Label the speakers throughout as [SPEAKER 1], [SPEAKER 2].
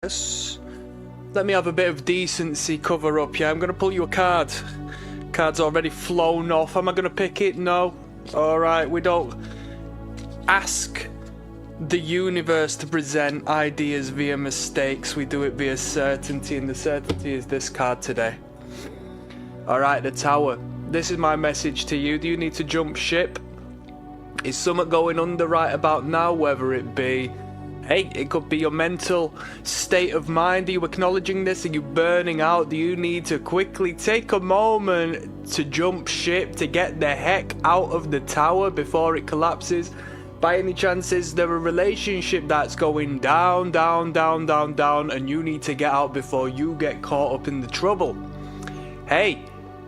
[SPEAKER 1] Yes. Let me have a bit of decency cover up, yeah? I'm gonna pull you a card. Card's already flown off. Am I gonna pick it? No. Alright, we don't ask the universe to present ideas via mistakes. We do it via certainty, and the certainty is this card today. Alright, the Tower. This is my message to you. Do you need to jump ship? Is something going under right about now? Whether it be, hey, it could be your mental state of mind. Are you acknowledging this? Are you burning out? Do you need to quickly take a moment to jump ship, to get the heck out of the tower before it collapses? By any chance, is there a relationship that's going down, down, down, down, down, and you need to get out before you get caught up in the trouble? Hey,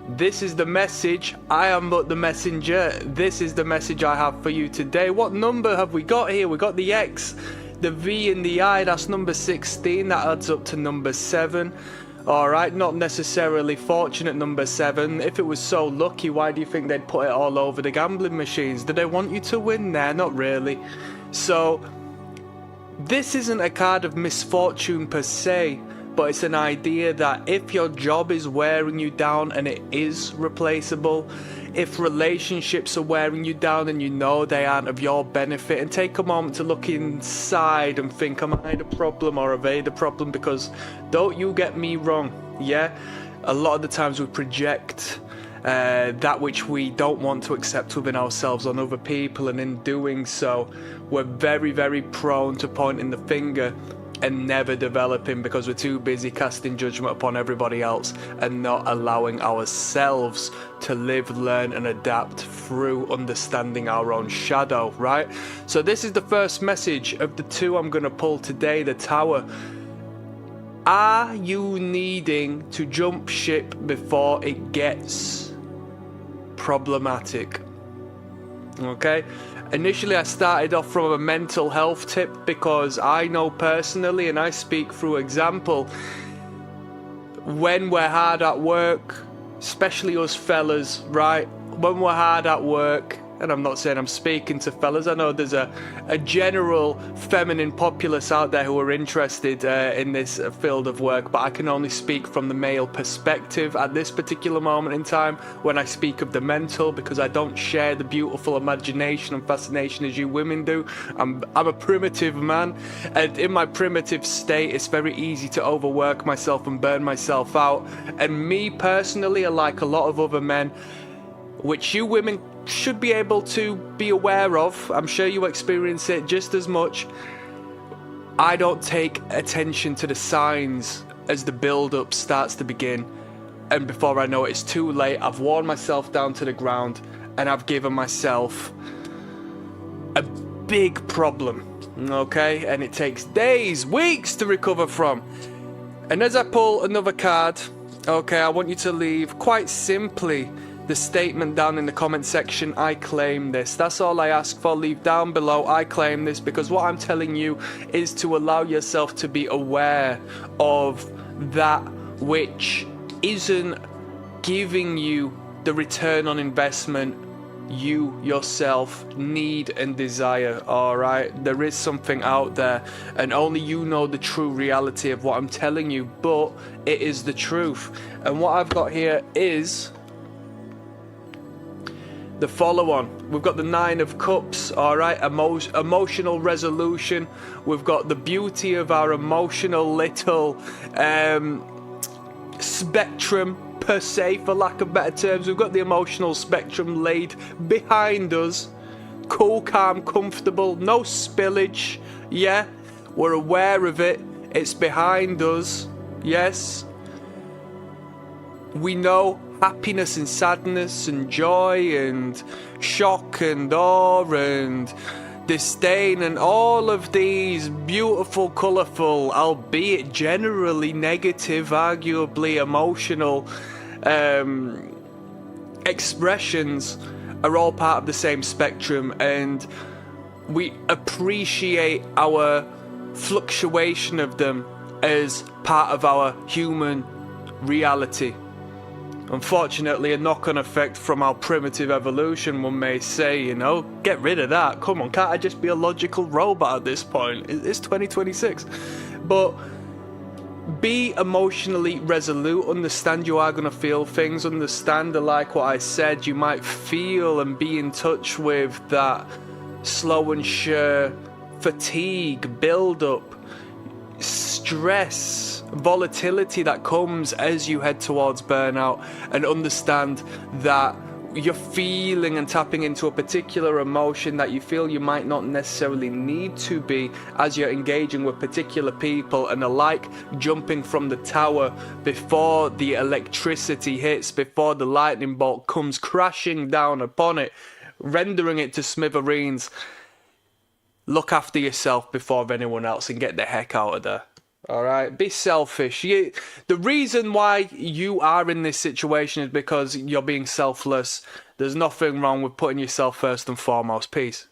[SPEAKER 1] this is the message. I am but the messenger. This is the message I have for you today. What number have we got here? We got the X, the V and the I. That's number 16. That adds up to number 7. Alright, not necessarily fortunate number 7. If it was so lucky, why do you think they'd put it all over the gambling machines? Do they want you to win there? Not really. So, this isn't a card of misfortune per se, but it's an idea that if your job is wearing you down and it is replaceable, if relationships are wearing you down and you know they aren't of your benefit, and take a moment to look inside and think, am I the problem or are they the problem? Because don't you get me wrong, yeah? A lot of the times we project that which we don't want to accept within ourselves on other people, and in doing so, we're very, very prone to pointing the finger and never developing because we're too busy casting judgment upon everybody else and not allowing ourselves to live, learn and adapt through understanding our own shadow, right? So this is the first message of the 2 I'm going to pull today, the Tower. Are you needing to jump ship before it gets problematic? Okay? Initially, I started off from a mental health tip because I know personally, and I speak through example, when we're hard at work, especially us fellas, right? When we're hard at work, and I'm not saying I'm speaking to fellas, I know there's a general feminine populace out there who are interested in this field of work, but I can only speak from the male perspective at this particular moment in time when I speak of the mental, because I don't share the beautiful imagination and fascination as you women do. I'm a primitive man, and in my primitive state it's very easy to overwork myself and burn myself out. And me personally, like a lot of other men, which you women should be able to be aware of, I'm sure you experience it just as much, I don't take attention to the signs as the build-up starts to begin, and before I know it, it's too late. I've worn myself down to the ground and I've given myself a big problem, okay? And it takes days, weeks to recover from. And as I pull another card, okay, I want you to leave quite simply the statement down in the comment section, I claim this. That's all I ask for. Leave down below, I claim this, because what I'm telling you is to allow yourself to be aware of that which isn't giving you the return on investment you yourself need and desire. Alright, there is something out there and only you know the true reality of what I'm telling you, but it is the truth. And what I've got here is the follow-on. We've got the 9 of Cups, alright, emotional resolution. We've got the beauty of our emotional little spectrum, per se, for lack of better terms. We've got the emotional spectrum laid behind us. Cool, calm, comfortable, no spillage, yeah? We're aware of it. It's behind us, yes? We know happiness and sadness and joy and shock and awe and disdain and all of these beautiful, colourful, albeit generally negative, arguably emotional expressions are all part of the same spectrum, and we appreciate our fluctuation of them as part of our human reality. Unfortunately, a knock-on effect from our primitive evolution, one may say, you know, get rid of that. Come on, can't I just be a logical robot at this point? It's 2026. But be emotionally resolute. Understand you are going to feel things. Understand that, like what I said, you might feel and be in touch with that slow and sure fatigue, build up, stress, volatility that comes as you head towards burnout, and understand that you're feeling and tapping into a particular emotion that you feel you might not necessarily need to be as you're engaging with particular people, and are like jumping from the tower before the electricity hits, before the lightning bolt comes crashing down upon it, rendering it to smithereens. Look after yourself before anyone else and get the heck out of there. Alright, be selfish. The reason why you are in this situation is because you're being selfless. There's nothing wrong with putting yourself first and foremost. Peace.